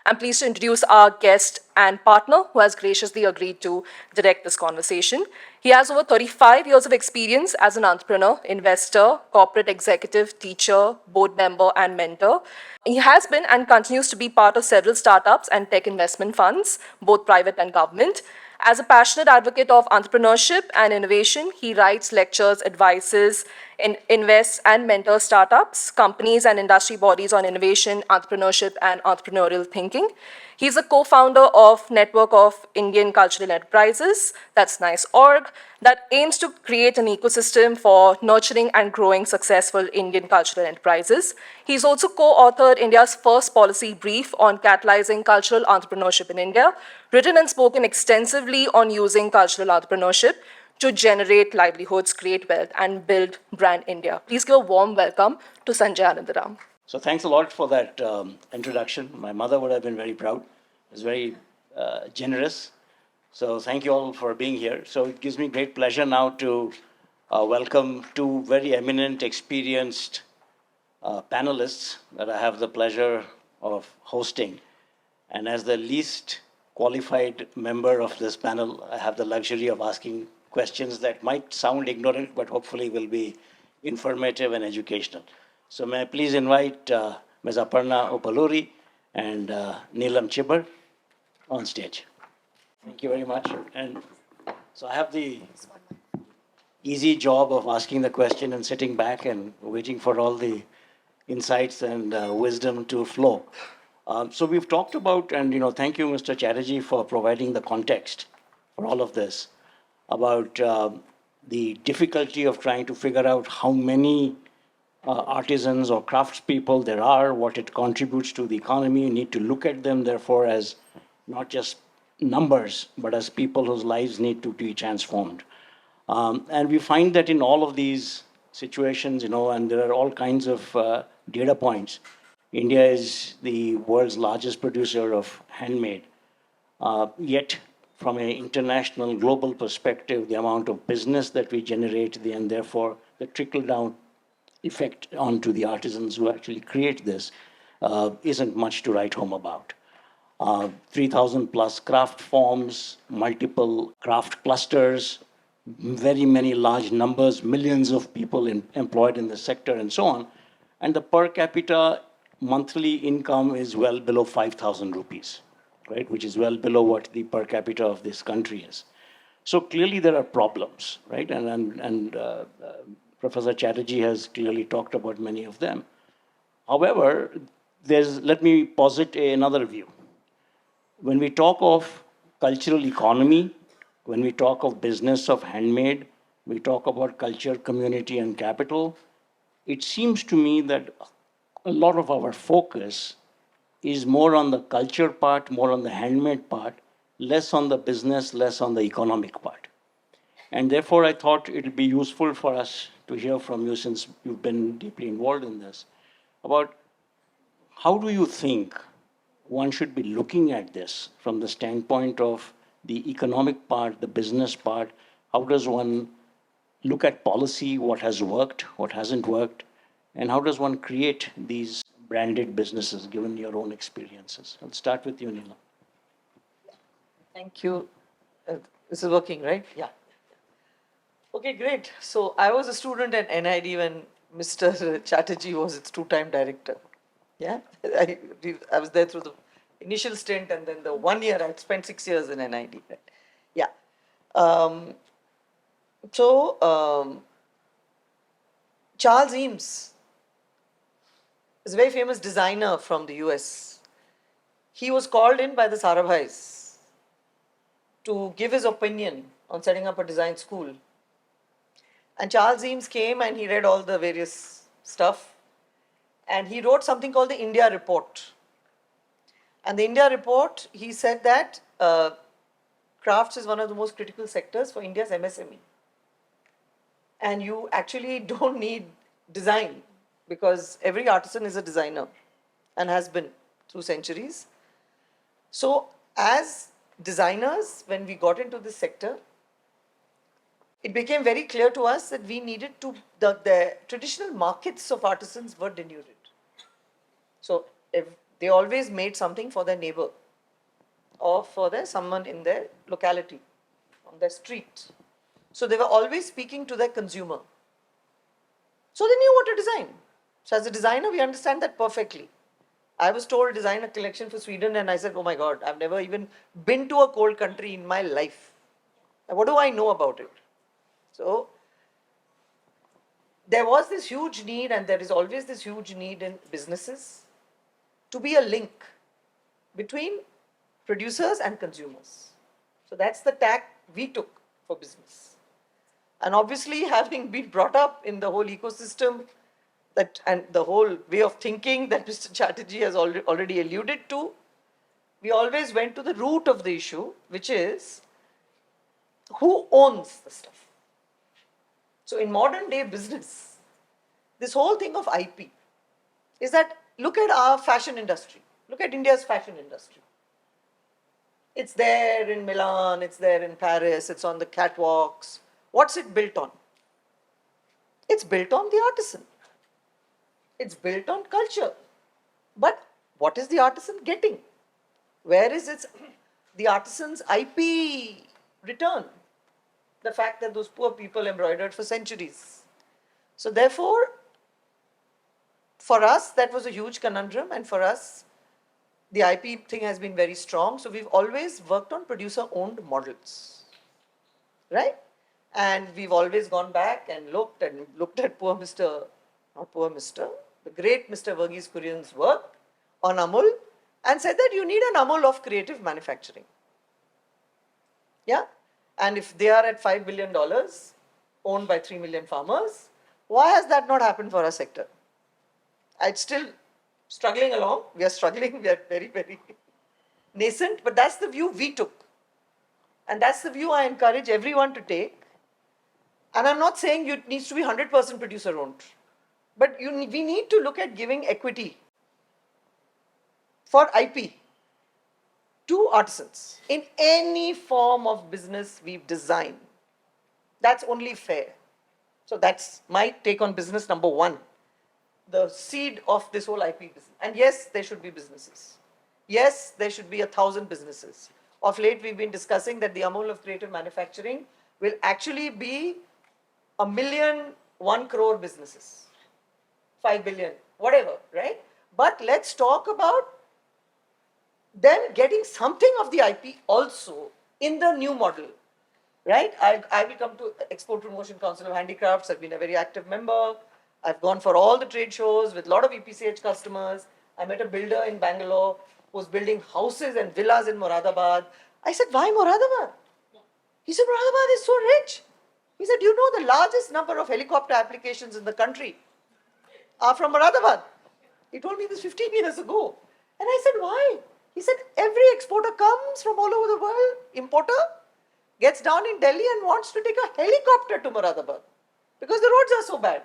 I'm pleased to introduce our guest and partner who has graciously agreed to direct this conversation. He has over 35 years of experience as an entrepreneur, investor, corporate executive, teacher, board member, and mentor. He has been and continues to be part of several startups and tech investment funds, both private and government. As a passionate advocate of entrepreneurship and innovation, he writes lectures, advises, invests, and mentors startups, companies, and industry bodies on innovation, entrepreneurship, and entrepreneurial thinking. He's a co-founder of Network of Indian Cultural Enterprises, that's NICEorg, that aims to create an ecosystem for nurturing and growing successful Indian cultural enterprises. He's also co-authored India's first policy brief on catalyzing cultural entrepreneurship in India, written and spoken extensively on using cultural entrepreneurship to generate livelihoods, create wealth, and build brand India. Please give a warm welcome to Sanjay Anandaram. So thanks a lot for that introduction. My mother would have been very proud. It was very generous. So thank you all for being here. So it gives me great pleasure now to welcome two very eminent, experienced panelists that I have the pleasure of hosting. And as the least qualified member of this panel, I have the luxury of asking questions that might sound ignorant, but hopefully will be informative and educational. So may I please invite Ms. Aparna Uppaluri and Neelam Chhiber on stage. Thank you very much. And so I have the easy job of asking the question and sitting back and waiting for all the insights and wisdom to flow. So we've talked about, and thank you, Mr. Chatterjee, for providing the context for all of this, about the difficulty of trying to figure out how many artisans or craftspeople there are, what it contributes to the economy. You need to look at them, therefore, as not just numbers, but as people whose lives need to be transformed. And we find that in all of these situations, and there are all kinds of data points. India is the world's largest producer of handmade. Yet, from an international, global perspective, the amount of business that we generate, and therefore the trickle-down effect onto the artisans who actually create this isn't much to write home about. 3,000 plus craft forms, multiple craft clusters, very many large numbers, millions of people employed in the sector and so on. And the per capita monthly income is well below 5,000 rupees, right? Which is well below what the per capita of this country is. So clearly there are problems, right? And Professor Chatterjee has clearly talked about many of them. However, let me posit another view. When we talk of cultural economy, when we talk of business of handmade, we talk about culture, community, and capital, it seems to me that a lot of our focus is more on the culture part, more on the handmade part, less on the business, less on the economic part. And therefore, I thought it would be useful for us to hear from you, since you've been deeply involved in this, about how do you think one should be looking at this from the standpoint of the economic part, the business part? How does one look at policy, what has worked, what hasn't worked, and how does one create these branded businesses, given your own experiences? I'll start with you, Neelam. Thank you. This is working, right? Yeah. Okay, great. So I was a student at NID when Mr. Chatterjee was its two-time director. Yeah, I was there through the initial stint, and then the 1 year I spent 6 years in NID. Right? Yeah. Charles Eames is a very famous designer from the US. He was called in by the Sarabhais to give his opinion on setting up a design school. And Charles Eames came and he read all the various stuff. And he wrote something called the India Report. And the India Report, he said that crafts is one of the most critical sectors for India's MSME. And you actually don't need design, because every artisan is a designer and has been through centuries. So as designers, when we got into this sector, it became very clear to us that we needed to, the traditional markets of artisans were denuded. So They always made something for their neighbor or for someone in their locality, on their street. So they were always speaking to their consumer. So they knew what to design. So as a designer, we understand that perfectly. I was told design a collection for Sweden, and I said, oh my God, I've never even been to a cold country in my life. And what do I know about it? So there was this huge need, and there is always this huge need in businesses to be a link between producers and consumers. So that's the tack we took for business. And obviously, having been brought up in the whole ecosystem that, and the whole way of thinking that Mr. Chatterjee has already alluded to, we always went to the root of the issue, which is who owns the stuff. So in modern day business, this whole thing of IP is that look at our fashion industry. Look at India's fashion industry. It's there in Milan, it's there in Paris, it's on the catwalks. What's it built on? It's built on the artisan. It's built on culture. But what is the artisan getting? Where is the artisan's IP return? The fact that those poor people embroidered for centuries. So therefore, for us, that was a huge conundrum, and for us, the IP thing has been very strong. So we've always worked on producer-owned models, right? And we've always gone back and looked at poor Mr., not poor Mr., the great Mr. Verghese Kurian's work on Amul, and said that you need an Amul of creative manufacturing. Yeah? And if they are at $5 billion, owned by 3 million farmers, why has that not happened for our sector? It's still struggling along. We are struggling. We are very, very nascent. But that's the view we took. And that's the view I encourage everyone to take. And I'm not saying it needs to be 100% producer-owned. But we need to look at giving equity for IP to artisans in any form of business we've designed. That's only fair. So that's my take on business number one, the seed of this whole IP business. And yes, there should be businesses. Yes, there should be 1,000 businesses. Of late, we've been discussing that the Amul of creative manufacturing will actually be 1 million, 1 crore businesses, 5 billion, whatever, right? But let's talk about them getting something of the IP also in the new model, right? I will come to Export Promotion Council of Handicrafts. I've been a very active member. I've gone for all the trade shows with a lot of EPCH customers. I met a builder in Bangalore who was building houses and villas in Moradabad. I said, why Moradabad? He said, Moradabad is so rich. He said, you know the largest number of helicopter applications in the country are from Moradabad. He told me this 15 years ago. And I said, why? He said, every exporter comes from all over the world, importer, gets down in Delhi and wants to take a helicopter to Moradabad because the roads are so bad.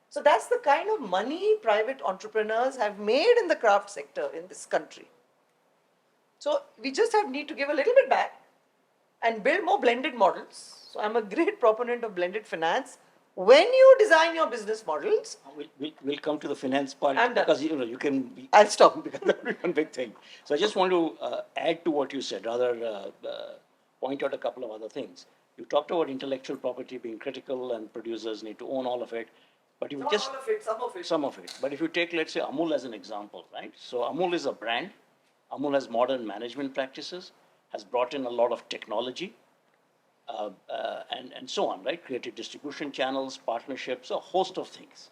So that's the kind of money private entrepreneurs have made in the craft sector in this country. So we just need to give a little bit back and build more blended models. So I'm a great proponent of blended finance. When you design your business models, We'll come to the finance part I'm done. because you can be. I'll stop. Because that will be one big thing. So I just want to add to what you said, rather point out a couple of other things. You talked about intellectual property being critical and producers need to own all of it. But if you just all of it, some of it. some of it. But if you take, let's say, Amul as an example, right? So Amul is a brand. Amul has modern management practices, has brought in a lot of technology, and so on, right? Creative distribution channels, partnerships, a host of things.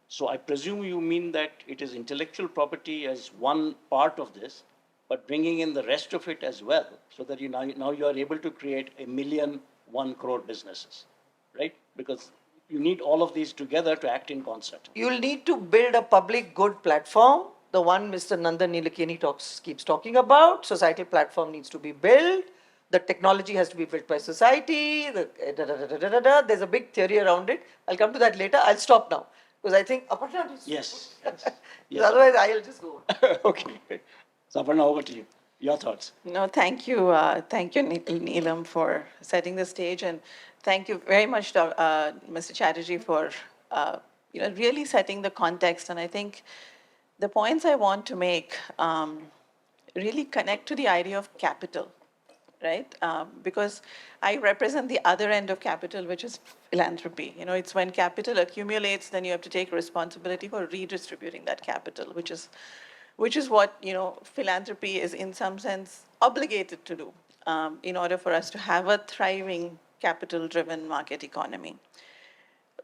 So I presume you mean that it is intellectual property as one part of this, but bringing in the rest of it as well, so that now you are able to create 1 million, 1 crore businesses, right? Because you need all of these together to act in concert. You'll need to build a public good platform, the one Mr. Nandan Nilekani keeps talking about. Societal platform needs to be built. The technology has to be built by society. There's a big theory around it. I'll come to that later. I'll stop now because I think Aparna is. Yes. Yes. Otherwise, I'll just go. Okay. So Aparna, over to you. Your thoughts. No, thank you. Thank you, Neelam, for setting the stage. And thank you very much, Mr. Chatterjee, for really setting the context. And I think the points I want to make really connect to the idea of capital, right? Because I represent the other end of capital, which is philanthropy. You know, it's when capital accumulates, then you have to take responsibility for redistributing that capital, which is what, you know, philanthropy is in some sense obligated to do in order for us to have a thriving capital-driven market economy.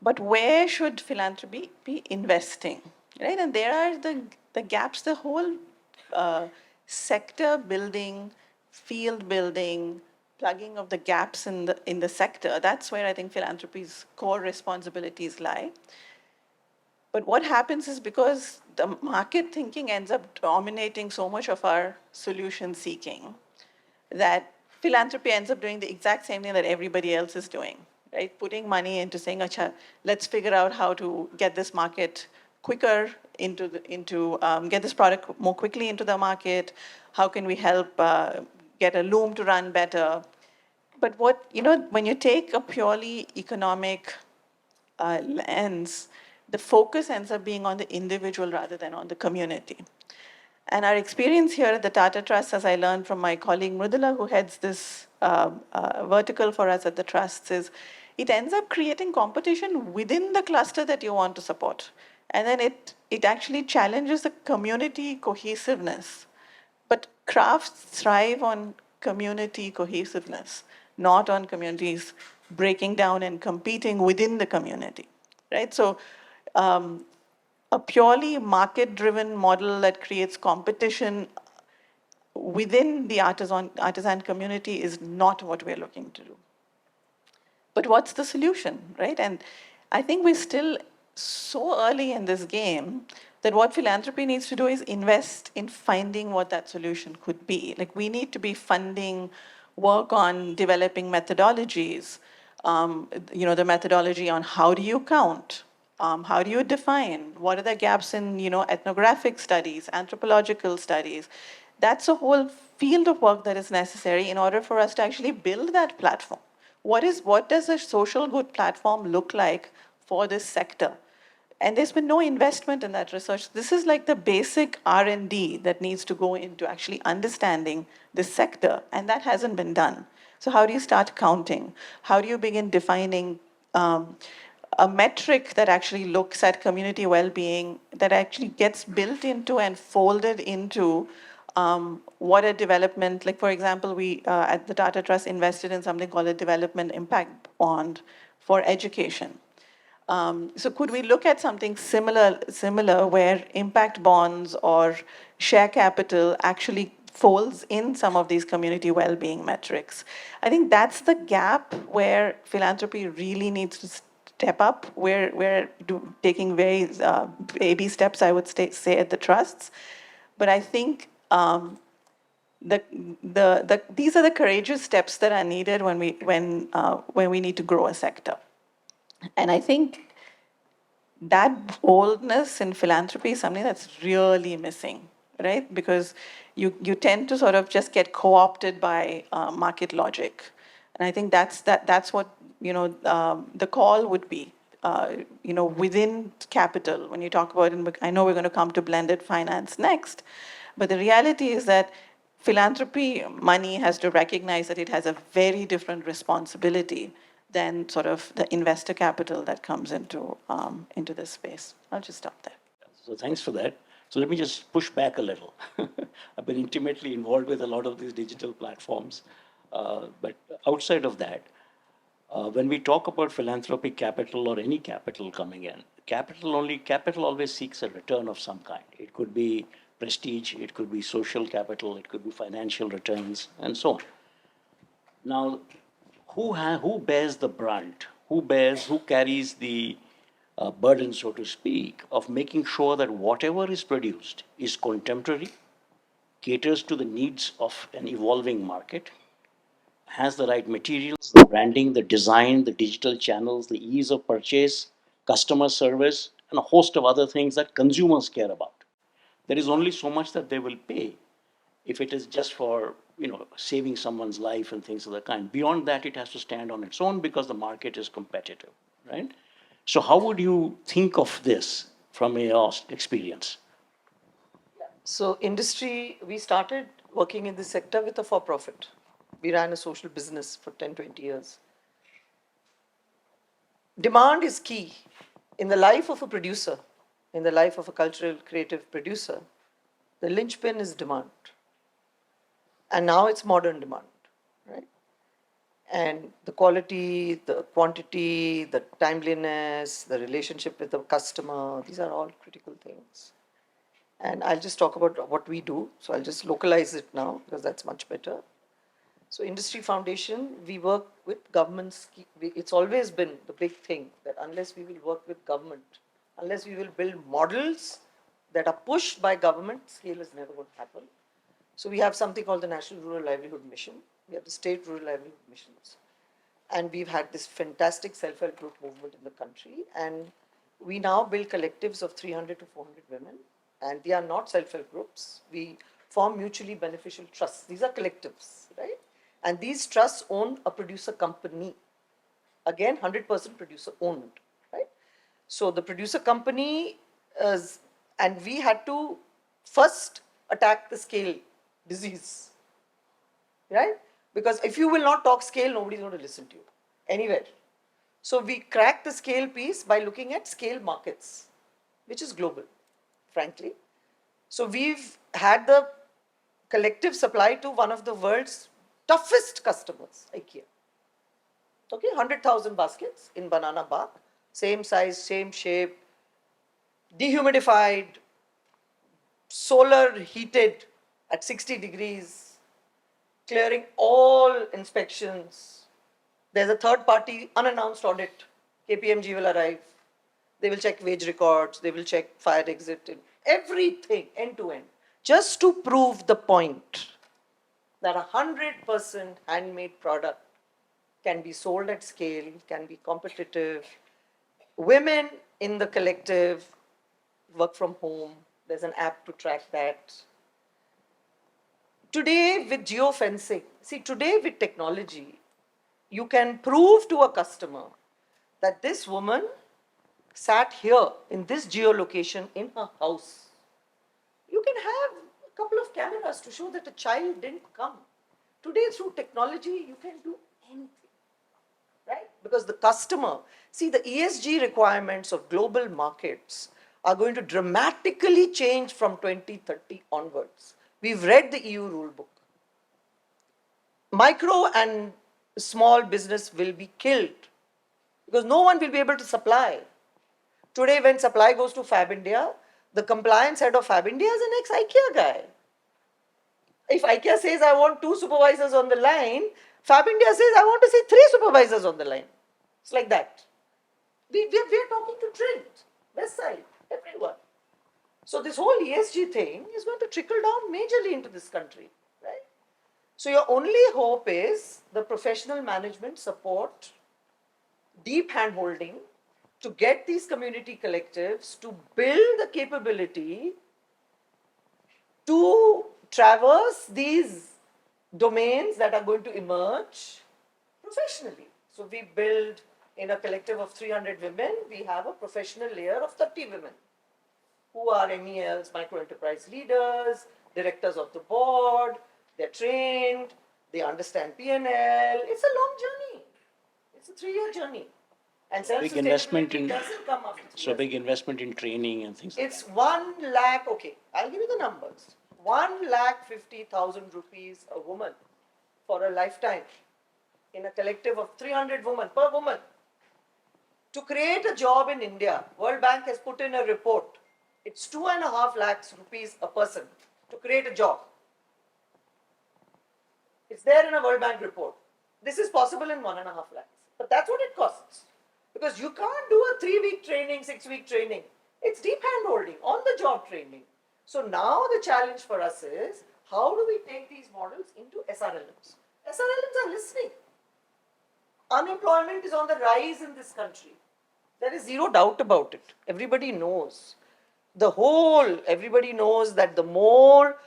But where should philanthropy be investing, right? And there are the gaps, the whole sector building, field building, plugging of the gaps in the sector. That's where I think philanthropy's core responsibilities lie. But what happens is because the market thinking ends up dominating so much of our solution seeking, that philanthropy ends up doing the exact same thing that everybody else is doing, right? Putting money into saying, Acha, let's figure out how to get this market quicker get this product more quickly into the market. How can we help get a loom to run better? But what, you know, when you take a purely economic lens, the focus ends up being on the individual rather than on the community. And our experience here at the Tata Trust, as I learned from my colleague Mridula, who heads this vertical for us at the trusts, is it ends up creating competition within the cluster that you want to support. And then it actually challenges the community cohesiveness. But crafts thrive on community cohesiveness, not on communities breaking down and competing within the community, right? So a purely market-driven model that creates competition within the artisan community is not what we're looking to do. But what's the solution, right? And I think we're still so early in this game that what philanthropy needs to do is invest in finding what that solution could be. Like, we need to be funding work on developing methodologies, you know, the methodology on how do you count, how do you define, what are the gaps in, you know, ethnographic studies, anthropological studies. That's a whole field of work that is necessary in order for us to actually build that platform. What does a social good platform look like for this sector? And there's been no investment in that research. This is like the basic R&D that needs to go into actually understanding this sector, and that hasn't been done. So how do you start counting? How do you begin defining a metric that actually looks at community well-being, that actually gets built into and folded into what a development, like for example, we at the Tata Trust invested in something called a development impact bond for education. So could we look at something similar where impact bonds or share capital actually folds in some of these community well-being metrics? I think that's the gap where philanthropy really needs to step up. We're taking very baby steps, I would say, at the trusts. But I think these are the courageous steps that are needed when we need to grow a sector. And I think that boldness in philanthropy is something that's really missing, right? Because you tend to sort of just get co-opted by market logic. And I think that's what, you know, the call would be, you know, within capital. When you talk about, I know we're going to come to blended finance next, but the reality is that philanthropy money has to recognize that it has a very different responsibility than sort of the investor capital that comes into this space. I'll just stop there. So thanks for that. So let me just push back a little. I've been intimately involved with a lot of these digital platforms. But outside of that, when we talk about philanthropic capital or any capital coming in, capital always seeks a return of some kind. It could be prestige, it could be social capital, it could be financial returns, and so on. Now, who bears the brunt? Who carries the burden, so to speak, of making sure that whatever is produced is contemporary, caters to the needs of an evolving market, has the right materials, the branding, the design, the digital channels, the ease of purchase, customer service, and a host of other things that consumers care about. There is only so much that they will pay if it is just for, you know, saving someone's life and things of that kind. Beyond that, it has to stand on its own because the market is competitive, right? So how would you think of this from your experience? So industry, we started working in this sector with a for-profit. We ran a social business for 10, 20 years. Demand is key. In the life of a producer, in the life of a cultural creative producer, the linchpin is demand. And now it's modern demand, right? And the quality, the quantity, the timeliness, the relationship with the customer, these are all critical things. And I'll just talk about what we do. So I'll just localize it now because that's much better. So Industry Foundation, we work with governments. It's always been the big thing that unless we will work with government, unless we will build models that are pushed by government, scale is never going to happen. So we have something called the National Rural Livelihood Mission. We have the State Rural Livelihood Missions. And we've had this fantastic self-help group movement in the country. And we now build collectives of 300 to 400 women. And they are not self-help groups. We form mutually beneficial trusts. These are collectives, right? And these trusts own a producer company. Again, 100% producer owned, right? So the producer company is, and we had to first attack the scale disease, right? Because if you will not talk scale, nobody's going to listen to you anywhere. So we cracked the scale piece by looking at scale markets, which is global, frankly. So we've had the collective supply to one of the world's toughest customers, IKEA. Okay, 100,000 baskets in banana bark, same size, same shape, dehumidified, solar heated at 60 degrees, clearing all inspections. There's a third party unannounced audit. KPMG will arrive. They will check wage records. They will check fire exit, everything end to end, just to prove the point that 100% handmade product can be sold at scale, can be competitive. Women in the collective work from home. There's an app to track that. Today with geofencing, see, today with technology, you can prove to a customer that this woman sat here in this geolocation in her house. You can have a couple of cameras to show that a child didn't come. Today, through technology, you can do anything, right? Because the customer, see, the ESG requirements of global markets are going to dramatically change from 2030 onwards. We've read the EU rule book. Micro and small business will be killed because no one will be able to supply. Today, when supply goes to Fab India, the compliance head of Fab India is an ex-IKEA guy. If IKEA says, I want 2 supervisors on the line, Fab India says, I want to see 3 supervisors on the line. It's like that. We are talking to Trent, West Side, everyone. So this whole ESG thing is going to trickle down majorly into this country, right? So your only hope is the professional management support, deep hand-holding, to get these community collectives to build the capability to traverse these domains that are going to emerge professionally. So we build, in a collective of 300 women, we have a professional layer of 30 women who are MELs, micro enterprise leaders, directors of the board. They're trained, they understand P&L. It's a long journey. It's a 3-year journey. And Big investment in, doesn't come after 3 so years. big investment in training and things like It's 1 lakh, okay, I'll give you the numbers. 1,50,000 rupees a woman for a lifetime in a collective of 300 women per woman. To create a job in India, World Bank has put in a report. It's 2.5 lakhs rupees a person to create a job. It's there in a World Bank report. This is possible in 1.5 lakhs. But that's what it costs. Because you can't do a 3-week training, 6-week training. It's deep hand-holding, on-the-job training. So now the challenge for us is, how do we take these models into SRLMs? SRLMs are listening. Unemployment is on the rise in this country. There is zero doubt about it. Everybody knows. Everybody knows that the more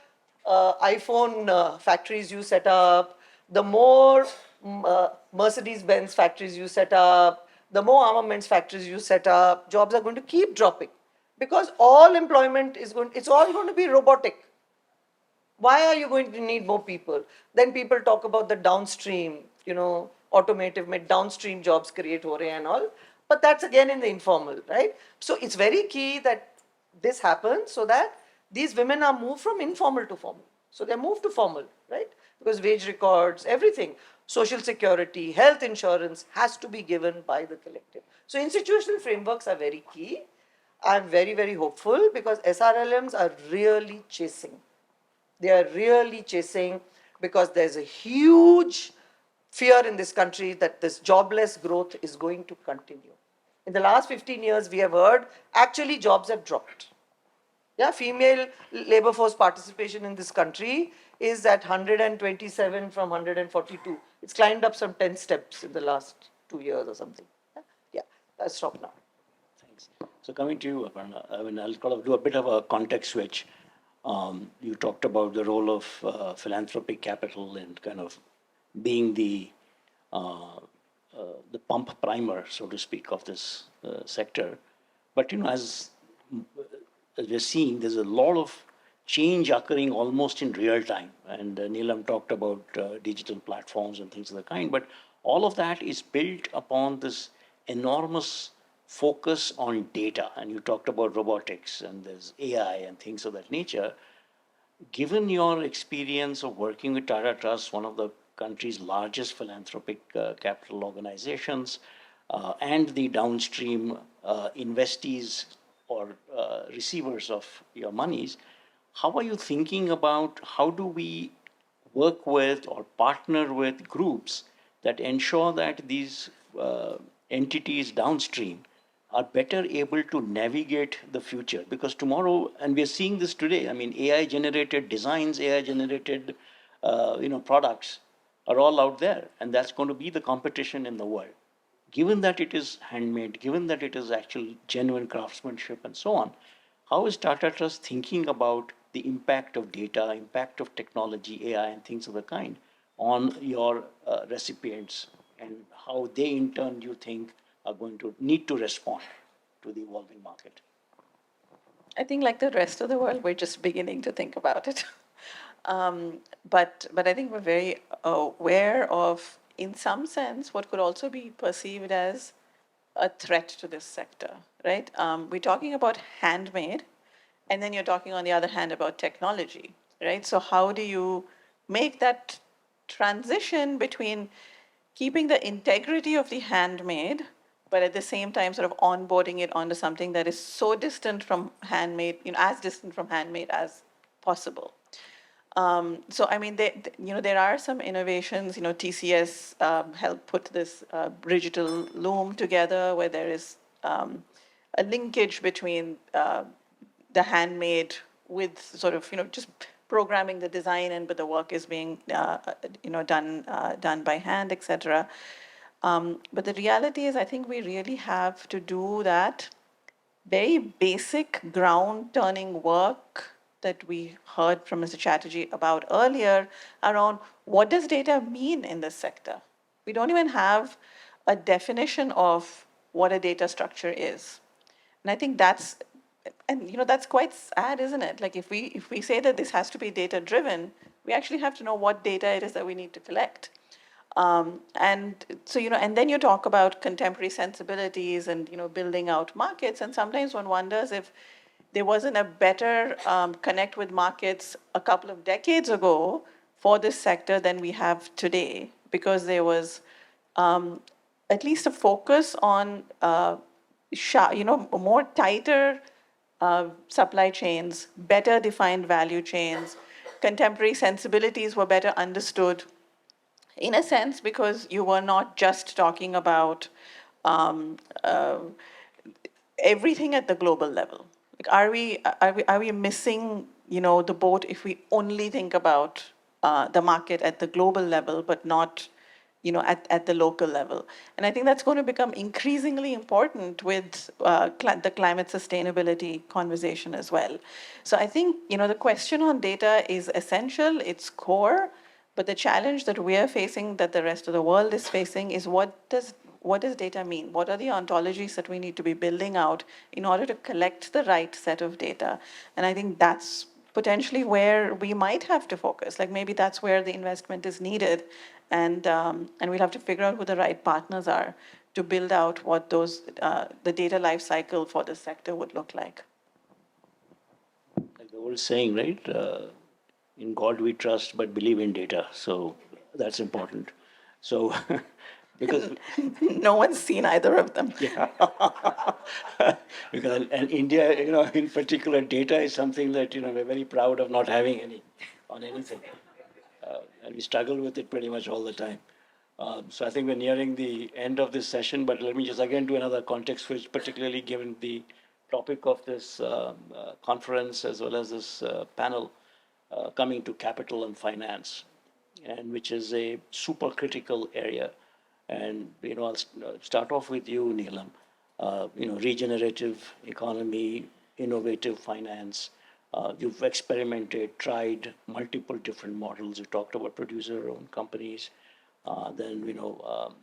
iPhone factories you set up, the more Mercedes-Benz factories you set up, the more armaments factories you set up, jobs are going to keep dropping. Because all employment is it's all going to be robotic. Why are you going to need more people? Then people talk about the downstream, automotive में downstream jobs create हो रहे हैं and all. But that's again in the informal, right? So it's very key that this happens so that these women are moved from informal to formal. So they're moved to formal, right? Because wage records, everything, social security, health insurance has to be given by the collective. So institutional frameworks are very key. I'm very, very hopeful because SRLMs are really chasing. They are really chasing because there's a huge fear in this country that this jobless growth is going to continue. In the last 15 years, we have heard actually jobs have dropped. Yeah, female labor force participation in this country is at 127 from 142. It's climbed up some 10 steps in the last 2 years or something. Yeah, let's stop now. Thanks. So coming to you, Aparna, I mean, I'll kind of do a bit of a context switch. You talked about the role of philanthropic capital and kind of being the pump primer, so to speak, of this sector. But as we're seeing, there's a lot of change occurring almost in real time. And Neelam talked about digital platforms and things of the kind. But all of that is built upon this enormous focus on data. And you talked about robotics and there's AI and things of that nature. Given your experience of working with Tata Trust, one of the country's largest philanthropic capital organizations, and the downstream investees or receivers of your monies, how are you thinking about how do we work with or partner with groups that ensure that these entities downstream are better able to navigate the future? Because tomorrow, and we're seeing this today, I mean, AI generated designs, AI generated products are all out there, and that's going to be the competition in the world. Given that it is handmade, given that it is actual genuine craftsmanship and so on, how is Tata Trust thinking about the impact of data, impact of technology, AI, and things of the kind on your recipients, and how they in turn you think are going to need to respond to the evolving market? I think, like the rest of the world, we're just beginning to think about it. But I think we're very aware of, in some sense, what could also be perceived as a threat to this sector, right? We're talking about handmade, and then you're talking, on the other hand, about technology, right? So how do you make that transition between keeping the integrity of the handmade, but at the same time sort of onboarding it onto something that is so distant from handmade, as distant from handmade as possible? So I mean, there are some innovations. TCS helped put this digital loom together, where there is a linkage between the handmade with sort of just programming the design, and but the work is being done by hand, etc. But the reality is, I think we really have to do that very basic ground turning work that we heard from Mr. Chatterjee about earlier around what does data mean in this sector. We don't even have a definition of what a data structure is. And I think that's quite sad, isn't it? Like if we say that this has to be data driven, we actually have to know what data it is that we need to collect. And so, and then you talk about contemporary sensibilities and, building out markets. And sometimes one wonders if there wasn't a better connect with markets a couple of decades ago for this sector than we have today, because there was at least a focus on, more tighter supply chains, better defined value chains. Contemporary sensibilities were better understood, in a sense, because you were not just talking about everything at the global level. Like, are we missing, the boat if we only think about the market at the global level, but not, at the local level? And I think that's going to become increasingly important with the climate sustainability conversation as well. So I think, the question on data is essential, it's core, but the challenge that we are facing, that the rest of the world is facing, is what does data mean? What are the ontologies that we need to be building out in order to collect the right set of data? And I think that's potentially where we might have to focus. Like maybe that's where the investment is needed, and we'll have to figure out who the right partners are to build out what those the data life cycle for the sector would look like. Like the old saying, right? In God we trust, but believe in data. So that's important. So because No one's seen either of them. yeah, because and India, in particular, data is something that we're very proud of not having any on anything, and we struggle with it pretty much all the time. So I think we're nearing the end of this session, but let me just again do another context switch, particularly given the topic of this conference as well as this panel coming to capital and finance, and which is a super critical area. And I'll start off with you, Neelam. Regenerative economy, innovative finance. You've experimented, tried multiple different models. You talked about producer-owned companies. Then,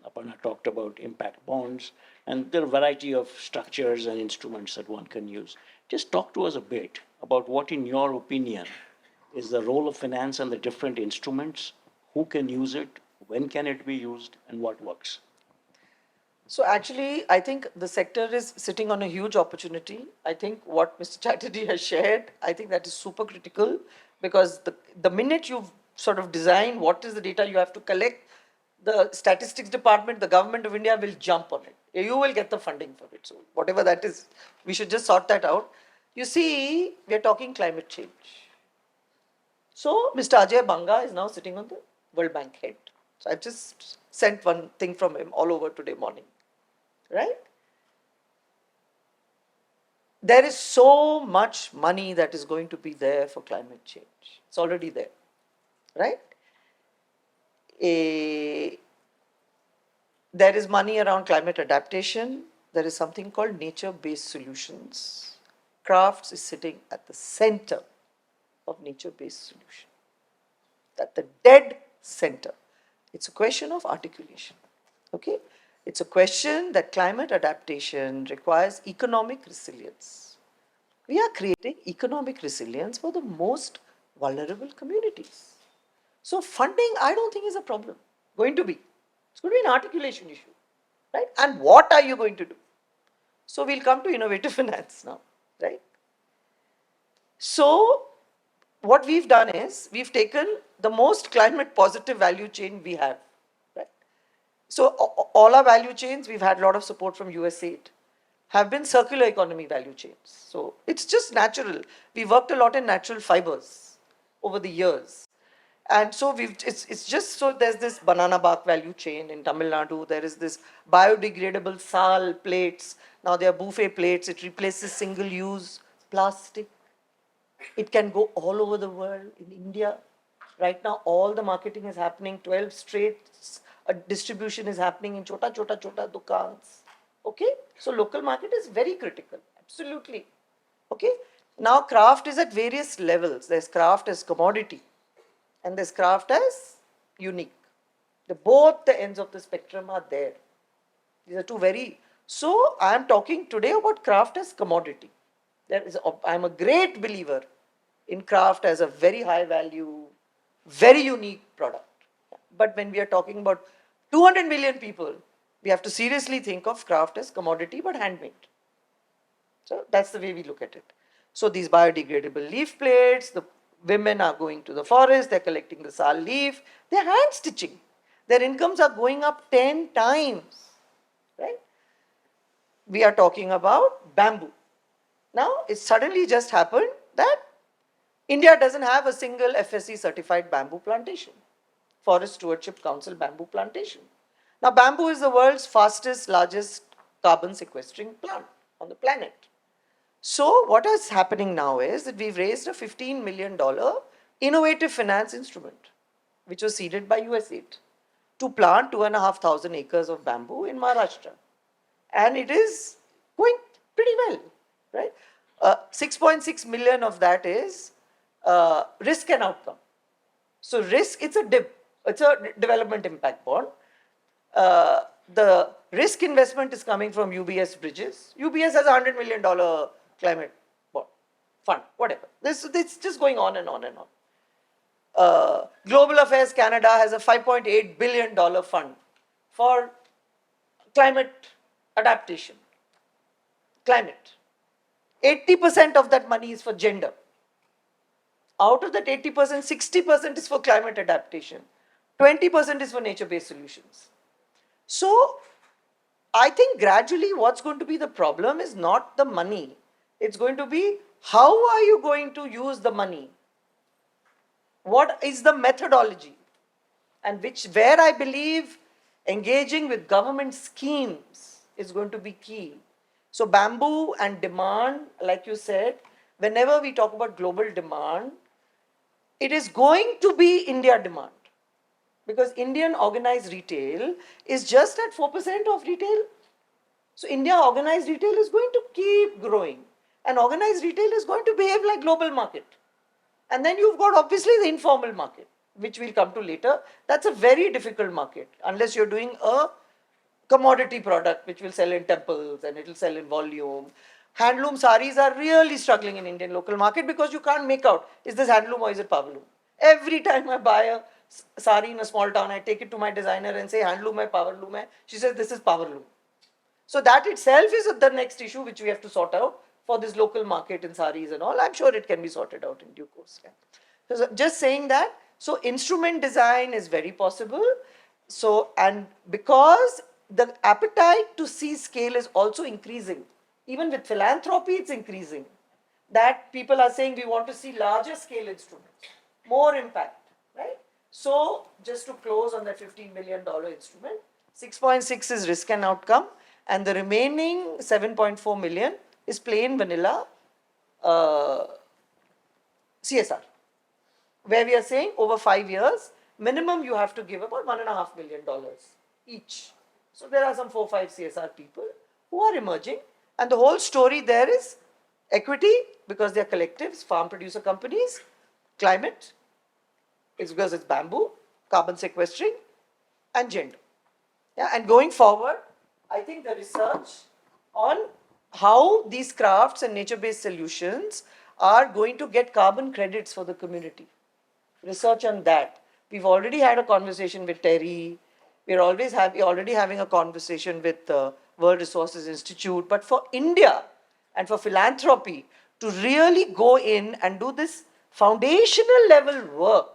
Aparna talked about impact bonds, and there are a variety of structures and instruments that one can use. Just talk to us a bit about what, in your opinion, is the role of finance and the different instruments, who can use it, when can it be used, and what works. So actually, I think the sector is sitting on a huge opportunity. I think what Mr. Chatterjee has shared, I think that is super critical, because the minute you've sort of designed what is the data you have to collect, the statistics department, the government of India will jump on it. You will get the funding for it. So whatever that is, we should just sort that out. You see, we are talking climate change. So Mr. Ajay Banga is now sitting on the World Bank head. So I've just sent one thing from him all over today morning. Right? There is so much money that is going to be there for climate change. It's already there. Right? There is money around climate adaptation. There is something called nature-based solutions. Crafts is sitting at the center of nature-based solution. At the dead center. It's a question of articulation. Okay? It's a question that climate adaptation requires economic resilience. We are creating economic resilience for the most vulnerable communities. So funding, I don't think is a problem. Going to be. It's going to be an articulation issue. Right? And what are you going to do? So we'll come to innovative finance now. Right? So what we've done is, we've taken the most climate positive value chain we have. So all our value chains, we've had a lot of support from USAID, have been circular economy value chains. So it's just natural. We worked a lot in natural fibers over the years. And so it's just, so there's this banana bark value chain in Tamil Nadu. There is this biodegradable sal plates. Now they are buffet plates. It replaces single-use plastic. It can go all over the world. In India, right now, all the marketing is happening, 12 straight distribution is happening in chota dukans. Okay? So local market is very critical. Absolutely. Okay? Now craft is at various levels. There's craft as commodity and there's craft as unique. Both the ends of the spectrum are there. These are two very... So I am talking today about craft as commodity. I'm a great believer in craft as a very high value, very unique product. But when we are talking about 200 million people, we have to seriously think of craft as commodity but handmade. So that's the way we look at it. So these biodegradable leaf plates, the women are going to the forest, they're collecting the sal leaf, they're hand stitching. Their incomes are going up 10 times. Right? We are talking about bamboo. Now, it suddenly just happened that India doesn't have a single FSC certified bamboo plantation. Forest Stewardship Council bamboo plantation. Now, bamboo is the world's fastest, largest carbon sequestering plant on the planet. So, what is happening now is that we've raised a $15 million innovative finance instrument, which was seeded by USAID, to plant 2,500 acres of bamboo in Maharashtra. And it is going pretty well, right? 6.6 million of that is risk and outcome. So risk, it's a DIB. It's a development impact bond. The risk investment is coming from UBS Bridges. UBS has a $100 million climate bond. fund, whatever. This just going on and on and on. Global Affairs Canada has a $5.8 billion fund for climate adaptation. Climate. 80% of that money is for gender. Out of that 80%, 60% is for climate adaptation. 20% is for nature-based solutions. So, I think gradually what's going to be the problem is not the money. It's going to be how are you going to use the money? What is the methodology? And where I believe engaging with government schemes is going to be key. So bamboo and demand, like you said, whenever we talk about global demand, it is going to be India demand. Because Indian organized retail is just at 4% of retail. So India organized retail is going to keep growing. And organized retail is going to behave like global market. And then you've got obviously the informal market, which we'll come to later. That's a very difficult market, unless you're doing a commodity product, which will sell in temples and it will sell in volume. Handloom saris are really struggling in Indian local market because you can't make out, is this handloom or is it powerloom? Every time I buy a sari in a small town, I take it to my designer and say, handloom hai, powerloom hai. She says, this is powerloom. So that itself is the next issue which we have to sort out for this local market in saris and all. I'm sure it can be sorted out in due course. Yeah. So just saying that, so instrument design is very possible. So, and because the appetite to see scale is also increasing, even with philanthropy, it's increasing. That people are saying we want to see larger scale instruments, more impact, right? So, just to close on that $15 million instrument, 6.6 is risk and outcome, and the remaining 7.4 million is plain vanilla CSR, where we are saying over 5 years, minimum you have to give about $1.5 million each. So there are some 4-5 CSR people who are emerging, and the whole story there is equity, because they are collectives, farm producer companies, climate, it's because it's bamboo, carbon sequestering, and gender. Yeah, and going forward, I think the research on how these crafts and nature-based solutions are going to get carbon credits for the community. Research on that. We've already had a conversation with Terry. We're already having a conversation with the World Resources Institute. But for India and for philanthropy to really go in and do this foundational level work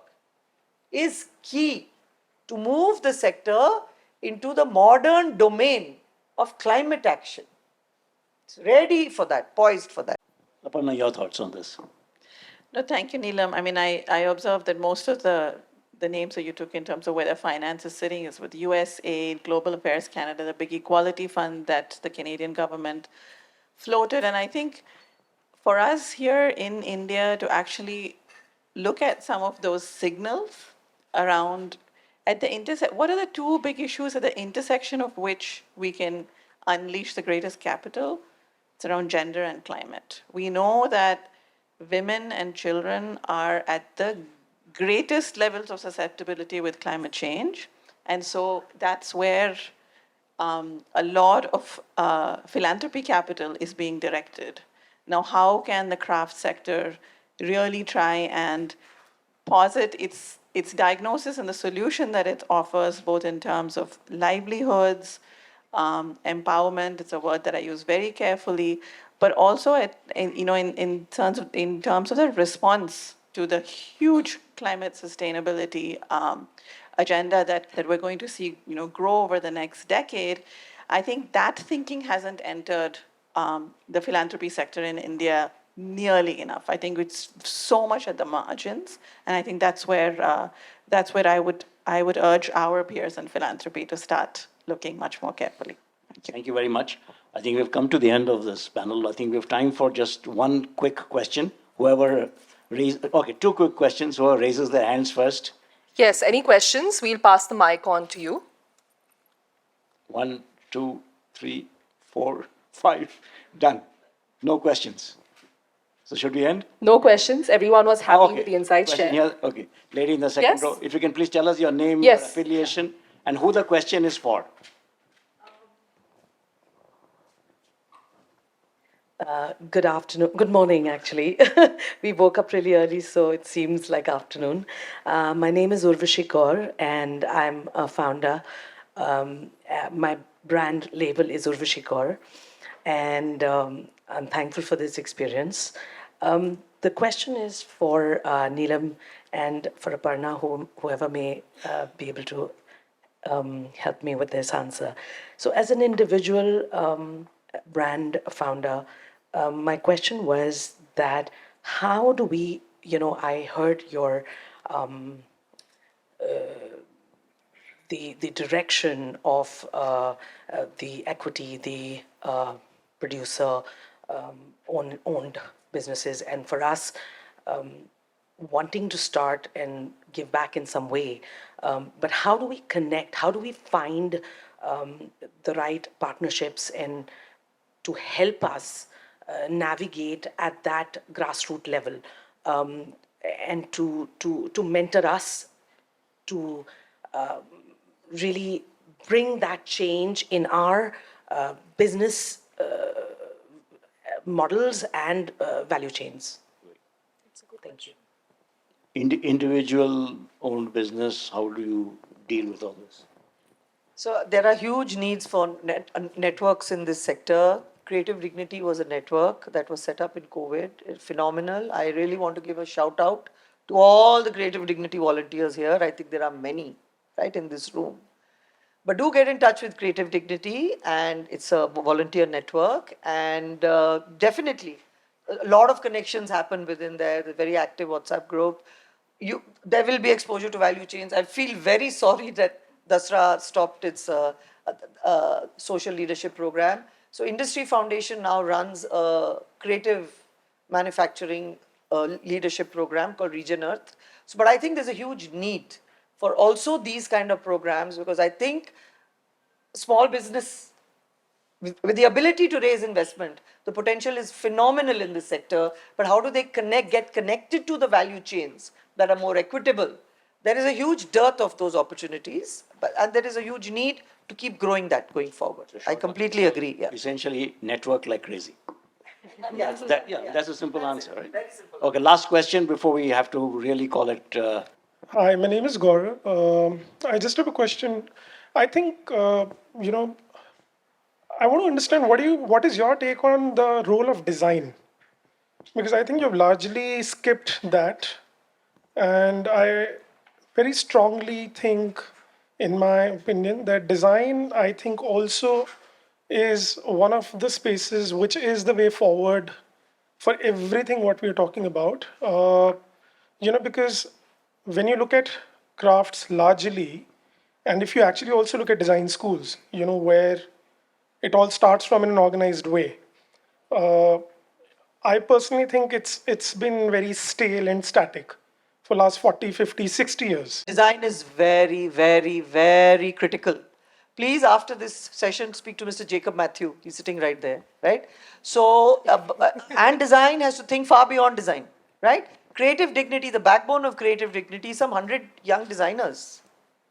is key to move the sector into the modern domain of climate action. It's ready for that, poised for that. Aparna, your thoughts on this? No, thank you, Neelam. I mean, I observed that most of the names that you took in terms of where the finance is sitting is with USAID, Global Affairs Canada, the big equality fund that the Canadian government floated. And I think for us here in India to actually look at some of those signals around at the what are the two big issues at the intersection of which we can unleash the greatest capital? It's around gender and climate. We know that women and children are at the greatest levels of susceptibility with climate change. And so that's where a lot of philanthropy capital is being directed. Now, how can the craft sector really try and posit its diagnosis and the solution that it offers, both in terms of livelihoods, empowerment, it's a word that I use very carefully, but also in terms of the response to the huge climate sustainability agenda that we're going to see grow over the next decade. I think that thinking hasn't entered the philanthropy sector in India nearly enough. I think it's so much at the margins, and I think that's where I would urge our peers in philanthropy to start looking much more carefully. Thank you. Thank you very much. I think we've come to the end of this panel. I think we have time for just one quick question. Two quick questions. Whoever raises their hands first. Yes, any questions? We'll pass the mic on to you. 1, 2, 3, 4, 5. Done. No questions. So should we end? No questions. Everyone was happy with the inside Question share. here. Okay. Lady in the second Yes. row. If you can please tell us your name, Yes. your affiliation, and who the question is for. Good afternoon. Good morning, actually. We woke up really early, so it seems like afternoon. My name is Urvashi Kaur, and I'm a founder. My brand label is Urvashi Kaur, and I'm thankful for this experience. The question is for Neelam and for Aparna, whoever may be able to help me with this answer. So, as an individual brand founder, my question was that how do we, I heard your the direction of the equity, the producer owned businesses, and for us, wanting to start and give back in some way. But how do we connect? How do we find the right partnerships and to help us navigate at that grassroots level, and to mentor us to really bring that change in our business models and value chains. Thank you. Individual owned business, how do you deal with all this? So there are huge needs for networks in this sector. Creative Dignity was a network that was set up in COVID. It's phenomenal. I really want to give a shout out to all the Creative Dignity volunteers here. I think there are many, right, in this room. But do get in touch with Creative Dignity, and it's a volunteer network. And definitely, a lot of connections happen within there. The very active WhatsApp group. There will be exposure to value chains. I feel very sorry that Dasra stopped its social leadership program. So Industree Foundation now runs a creative manufacturing leadership program called Region Earth. So, but I think there's a huge need for also these kind of programs, because I think small business with the ability to raise investment, the potential is phenomenal in this sector. But how do they get connected to the value chains that are more equitable? There is a huge dearth of those opportunities, and there is a huge need to keep growing that going forward. I completely agree. Yeah. Essentially, network like crazy. That's a simple answer, right? Okay, last question before we have to really call it. Hi, my name is Gaurav. I just have a question. I think, I want to understand what is your take on the role of design? Because I think you've largely skipped that. And I very strongly think, in my opinion, that design, I think, also is one of the spaces which is the way forward for everything what we're talking about. Because when you look at crafts largely, and if you actually also look at design schools, where it all starts from in an organized way. I personally think it's been very stale and static for last 40, 50, 60 years. Design is very, very, very critical. Please, after this session, speak to Mr. Jacob Matthew. He's sitting right there, right? So, and design has to think far beyond design, right? Creative Dignity, the backbone of Creative Dignity, some 100 young designers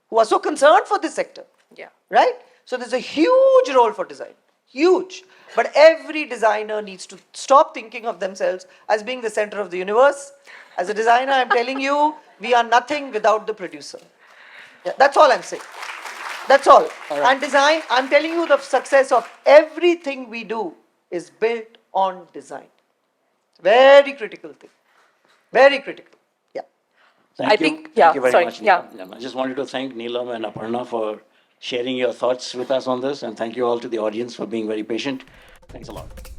who are so concerned for this sector. Yeah. Right? So there's a huge role for design. Huge. But every designer needs to stop thinking of themselves as being the center of the universe. As a designer, I'm telling you, we are nothing without the producer. Yeah, that's all I'm saying. That's all. And design, I'm telling you, the success of everything we do is built on design. Very critical thing. Very critical. Yeah. Thank you. think, yeah, Thank you very sorry, much, yeah. Neelam. I just wanted to thank Neelam and Aparna for sharing your thoughts with us on this, and thank you all to the audience for being very patient. Thanks a lot.